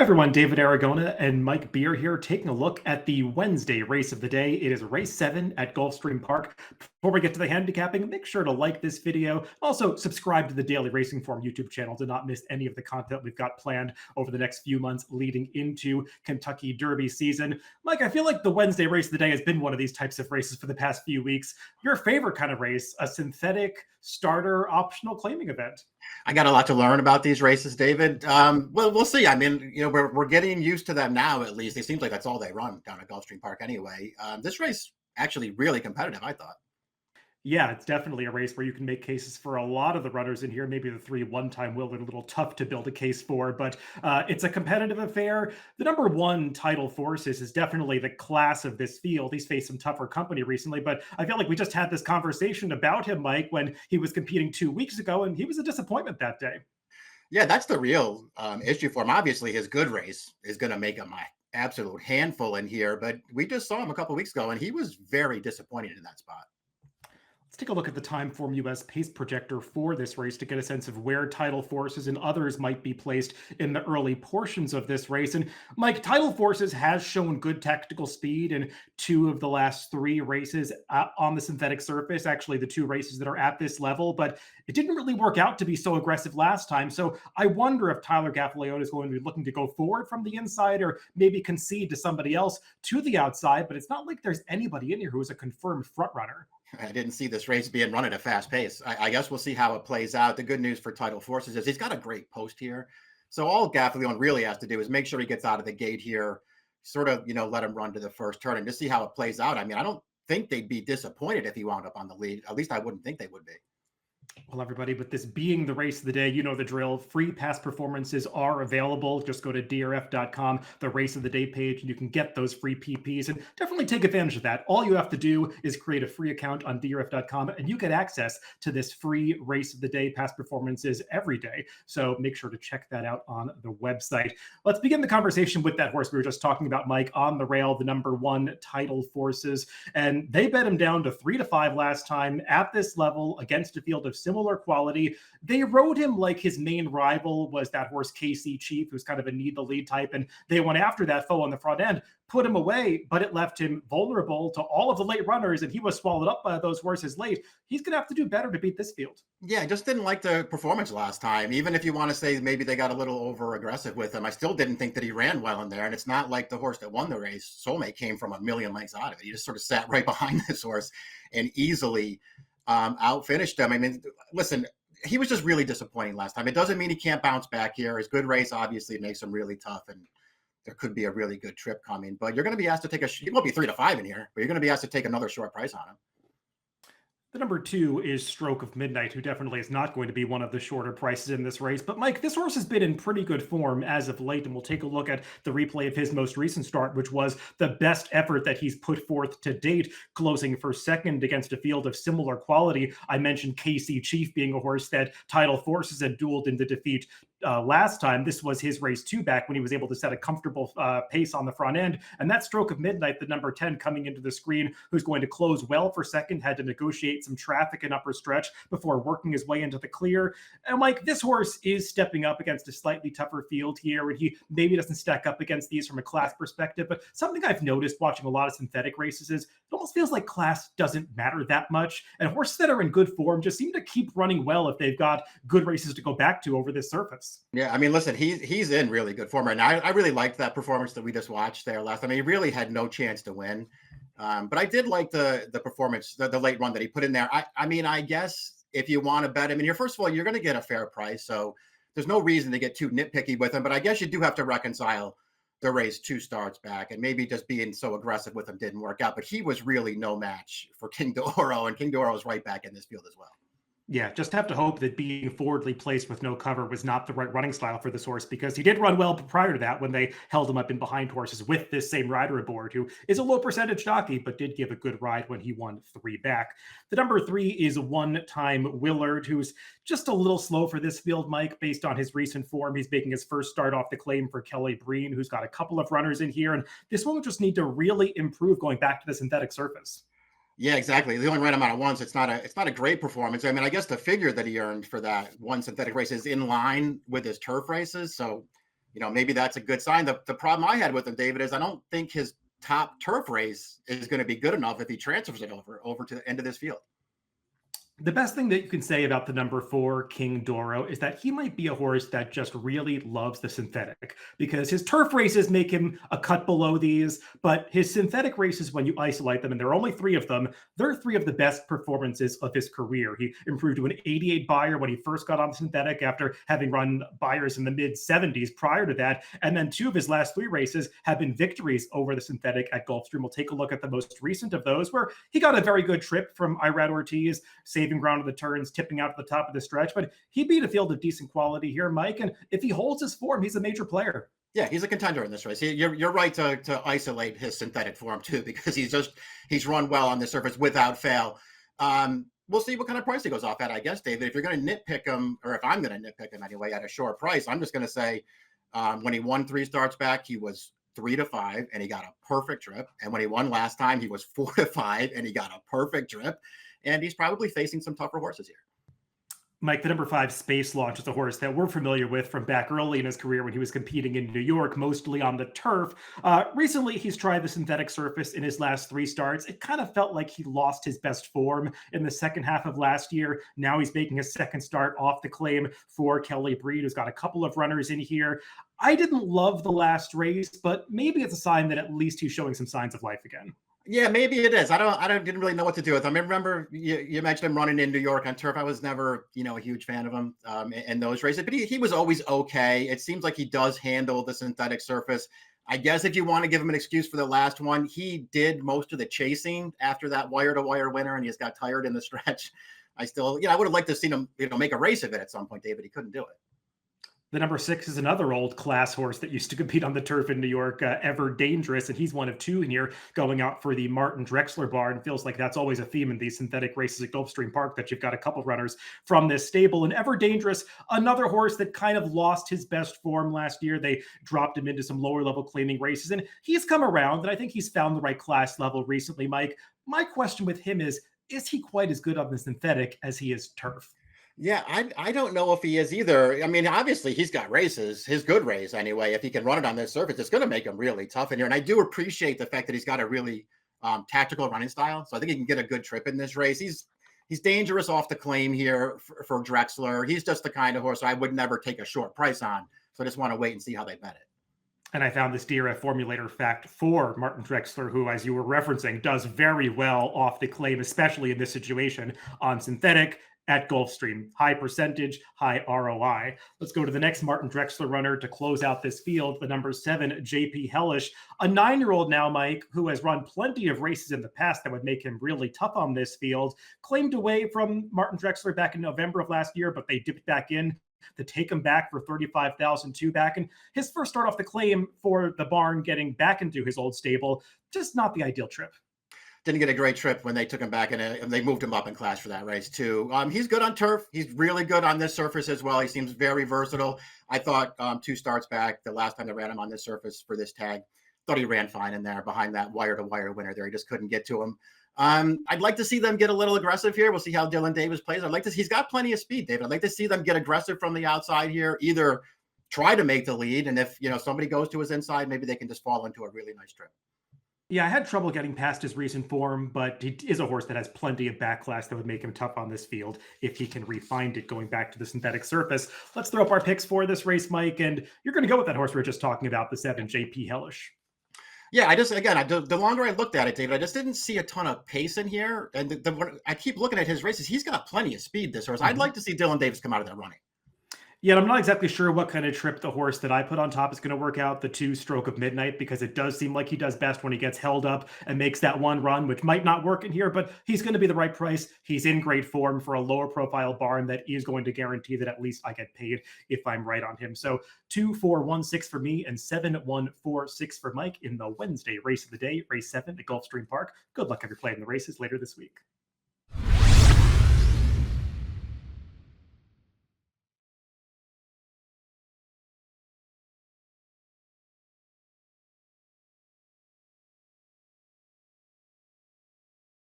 Everyone, David Aragona and Mike Beer here, taking a look at the Wednesday race of the day. It is race 7 at Gulfstream Park. Before we get to the handicapping, make sure to like this video. Also, subscribe to the Daily Racing Form YouTube channel to not miss any of the content we've got planned over the next few months leading into Kentucky Derby season. Mike, I feel like the Wednesday race of the day has been one of these types of races for the past few weeks. Your favorite kind of race, a synthetic starter optional claiming event. I got a lot to learn about these races, David. Well, we'll see. I mean, we're getting used to them now. At least it seems like that's all they run down at Gulfstream Park anyway. This race actually really competitive, I thought. Yeah, it's definitely a race where you can make cases for a lot of the runners in here. Maybe the 3 one-time will are a little tough to build a case for, but it's a competitive affair. The number 1 Tidal Forces is definitely the class of this field. He's faced some tougher company recently, but I feel like we just had this conversation about him, Mike, when he was competing 2 weeks ago, and he was a disappointment that day. Yeah, that's the real issue for him. Obviously, his good race is going to make him an absolute handful in here, but we just saw him a couple weeks ago, and he was very disappointed in that spot. Let's take a look at the Timeform US pace projector for this race to get a sense of where Tidal Forces and others might be placed in the early portions of this race. And Mike, Tidal Forces has shown good tactical speed in 2 of the last 3 races on the synthetic surface, actually the 2 races that are at this level, but it didn't really work out to be so aggressive last time. So I wonder if Tyler Gaffalione is going to be looking to go forward from the inside or maybe concede to somebody else to the outside, but it's not like there's anybody in here who is a confirmed front runner. I didn't see this race being run at a fast pace. I guess we'll see how it plays out. The good news for Tidal Forces is he's got a great post here. So all Gaffalione really has to do is make sure he gets out of the gate here, sort of, let him run to the first turn and just see how it plays out. I mean, I don't think they'd be disappointed if he wound up on the lead. At least I wouldn't think they would be. Well, everybody, with this being the race of the day, you know the drill. Free past performances are available. Just go to DRF.com, the race of the day page, and you can get those free PPs and definitely take advantage of that. All you have to do is create a free account on DRF.com, and you get access to this free race of the day past performances every day. So make sure to check that out on the website. Let's begin the conversation with that horse we were just talking about, Mike, on the rail, the number 1 Tidal Forces. And they bet him down to 3-5 last time at this level against a field of similar quality. They rode him like his main rival was that horse KC Chief, who's kind of a need the lead type, and they went after that foe on the front end, put him away, but it left him vulnerable to all of the late runners, and he was swallowed up by those horses late. He's going to have to do better to beat this field. Yeah, I just didn't like the performance last time. Even if you want to say maybe they got a little over aggressive with him, I still didn't think that he ran well in there. And it's not like the horse that won the race, Soulmate, came from a million lengths out of it. He just sort of sat right behind this horse and easily outfinished him. I mean, listen, he was just really disappointing last time. It doesn't mean he can't bounce back here. His good race obviously makes him really tough, and there could be a really good trip coming. But you're going to be asked to take it won't be 3-5 in here, but you're going to be asked to take another short price on him. The number 2 is Stroke of Midnight, who definitely is not going to be one of the shorter prices in this race. But Mike, this horse has been in pretty good form as of late, and we'll take a look at the replay of his most recent start, which was the best effort that he's put forth to date, closing for second against a field of similar quality. I mentioned KC Chief being a horse that Tidal Forces had dueled into defeat last time. This was his race 2 back when he was able to set a comfortable pace on the front end. And that Stroke of Midnight, the number 10 coming into the screen, who's going to close well for second, had to negotiate some traffic in upper stretch before working his way into the clear. And Mike, this horse is stepping up against a slightly tougher field here, and he maybe doesn't stack up against these from a class perspective. But something I've noticed watching a lot of synthetic races is it almost feels like class doesn't matter that much. And horses that are in good form just seem to keep running well if they've got good races to go back to over this surface. Yeah, I mean, listen, he's in really good form right now. I really liked that performance that we just watched there last time. I mean, he really had no chance to win. But I did like the performance, the late run that he put in there. I mean, I guess if you want to bet him, and first of all, you're going to get a fair price. So there's no reason to get too nitpicky with him. But I guess you do have to reconcile the race 2 starts back, and maybe just being so aggressive with him didn't work out. But he was really no match for King D'Oro, and King D'Oro is right back in this field as well. Yeah, just have to hope that being forwardly placed with no cover was not the right running style for this horse, because he did run well prior to that when they held him up in behind horses with this same rider aboard, who is a low percentage jockey, but did give a good ride when he won 3 back. The number 3 is one-time Willard, who's just a little slow for this field, Mike, based on his recent form. He's making his first start off the claim for Kelly Breen, who's got a couple of runners in here, and this one will just need to really improve going back to the synthetic surface. Yeah, exactly. They only ran him out of once. It's not a great performance. I mean, I guess the figure that he earned for that one synthetic race is in line with his turf races. So, maybe that's a good sign. The problem I had with him, David, is I don't think his top turf race is going to be good enough if he transfers it over to the end of this field. The best thing that you can say about the number 4 King Doro is that he might be a horse that just really loves the synthetic, because his turf races make him a cut below these, but his synthetic races, when you isolate them, and there are only 3 of them, they're 3 of the best performances of his career. He improved to an 88 Beyer when he first got on the synthetic after having run Beyers in the mid 70s prior to that, and then 2 of his last 3 races have been victories over the synthetic at Gulfstream. We'll take a look at the most recent of those, where he got a very good trip from Irad Ortiz, saving ground of the turns, tipping out to the top of the stretch, but he beat a field of decent quality here, Mike, and if he holds his form, he's a major player. Yeah, he's a contender in this race. You're right to isolate his synthetic form too, because he's run well on the surface without fail. We'll see what kind of price he goes off at, I guess, David. If you're going to nitpick him, or if I'm going to nitpick him anyway at a short price, I'm just going to say when he won 3 starts back, he was 3-5 and he got a perfect trip. And when he won last time, he was 4-5 and he got a perfect trip. And he's probably facing some tougher horses here. Mike, the number 5 Space Launch is a horse that we're familiar with from back early in his career when he was competing in New York, mostly on the turf. Recently, he's tried the synthetic surface in his last 3 starts. It kind of felt like he lost his best form in the second half of last year. Now he's making a second start off the claim for Kelly Breed, who's got a couple of runners in here. I didn't love the last race, but maybe it's a sign that at least he's showing some signs of life again. Yeah, maybe it is. Didn't really know what to do with him. I remember you mentioned him running in New York on turf. I was never, a huge fan of him in those races, but he was always okay. It seems like he does handle the synthetic surface. I guess if you want to give him an excuse for the last one, he did most of the chasing after that wire-to-wire winner, and he just got tired in the stretch. I would have liked to have seen him, make a race of it at some point, David. He couldn't do it. The number 6 is another old class horse that used to compete on the turf in New York, Ever Dangerous, and he's one of 2 in here going out for the Martin Drexler barn. Feels like that's always a theme in these synthetic races at Gulfstream Park, that you've got a couple runners from this stable. And Ever Dangerous, another horse that kind of lost his best form last year. They dropped him into some lower level claiming races, and he's come around, and I think he's found the right class level recently, Mike. My question with him is he quite as good on the synthetic as he is turf? Yeah, I don't know if he is either. I mean, obviously he's got races, his good race anyway. If he can run it on this surface, it's going to make him really tough in here. And I do appreciate the fact that he's got a really tactical running style. So I think he can get a good trip in this race. He's dangerous off the claim here for Drexler. He's just the kind of horse I would never take a short price on. So I just want to wait and see how they bet it. And I found this DRF formulator fact for Martin Drexler, who, as you were referencing, does very well off the claim, especially in this situation on synthetic at Gulfstream. High percentage, high ROI. Let's go to the next Martin Drexler runner to close out this field, the number 7, JP Hellish, a 9-year-old now, Mike, who has run plenty of races in the past that would make him really tough on this field. Claimed away from Martin Drexler back in November of last year, but they dipped back in to take him back for $35,002 back. And his first start off the claim for the barn, getting back into his old stable, just not the ideal trip. Didn't get a great trip when they took him back and they moved him up in class for that race too. He's good on turf. He's really good on this surface as well. He seems very versatile. I thought 2 starts back, the last time they ran him on this surface for this tag, thought he ran fine in there behind that wire-to-wire winner there. He just couldn't get to him. I'd like to see them get a little aggressive here. We'll see how Dylan Davis plays. He's got plenty of speed, David. I'd like to see them get aggressive from the outside here, either try to make the lead, and if somebody goes to his inside, maybe they can just fall into a really nice trip. Yeah, I had trouble getting past his recent form, but he is a horse that has plenty of backlash that would make him tough on this field if he can refine it going back to the synthetic surface. Let's throw up our picks for this race, Mike, and you're going to go with that horse we were just talking about, the 7, JP Hellish. Yeah, the longer I looked at it, David, I just didn't see a ton of pace in here. And I keep looking at his races. He's got plenty of speed, this horse. I'd like to see Dylan Davis come out of there running. Yeah, I'm not exactly sure what kind of trip the horse that I put on top is going to work out, the 2 Stroke of Midnight, because it does seem like he does best when he gets held up and makes that one run, which might not work in here, but he's going to be the right price. He's in great form for a lower profile barn that is going to guarantee that at least I get paid if I'm right on him. So 2, 4, 1, 6 for me and 7, 1, 4, 6 for Mike in the Wednesday race of the day, race 7 at Gulfstream Park. Good luck if you're playing the races later this week.